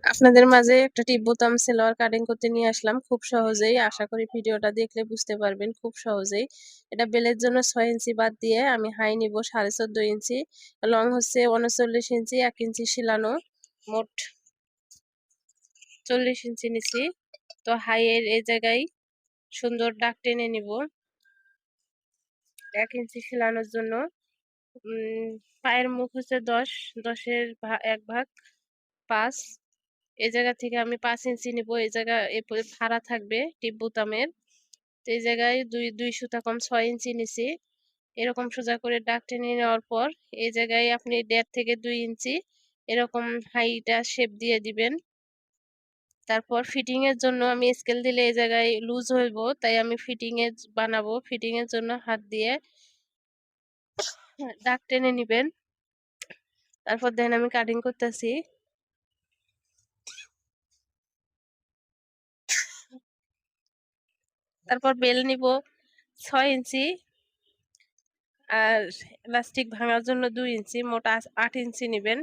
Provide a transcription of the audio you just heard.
আপনাদের মাঝে একটা টিপ বোতাম সেলোয়ার কাটিং করতে নিয়ে আসলাম খুব সহজেই। আশা করি ভিডিওটা দেখলে বুঝতে পারবেন খুব সহজেই। এটা বেলের জন্য 6 ইঞ্চি বাদ দিয়ে আমি হাই নিব 14.5 ইঞ্চি, লং হচ্ছে 39 ইঞ্চি, 1 ইঞ্চি শিলানো, মোট 40 ইঞ্চি নিছি। তো হাই এর এই জায়গায় সুন্দর দাগ টেনে নিব 1 ইঞ্চি শিলানোর জন্য। পায়ের মুখ হচ্ছে 10 এর 1 ভাগ 5। এই জায়গা থেকে আমি 5 ইঞ্চি নিব। এই জায়গা ফাড়া থাকবে টিপ বোতামের। তো এই জায়গায় দুই সুতা কম 6 ইঞ্চি নিছি। এরকম সোজা করে দাগ টেনে নেওয়ার পর এই জায়গায় আপনি 1.5 থেকে 2 ইঞ্চি এরকম হাইটা শেপ দিয়ে দিবেন। তারপর ফিটিং এর জন্য আমি স্কেল দিলে এই জায়গায় লুজ হইব, তাই আমি ফিটিং এর বানাবো। ফিটিং এর জন্য হাত দিয়ে দাগ টেনে নিবেন। তারপর দেখেন আমি কাটিং করতেছি। তারপর বেল নিব 6 ইঞ্চি আর ইলাস্টিক ভাঙার জন্য 2 ইঞ্চি, মোট 8 ইঞ্চি নিবেন।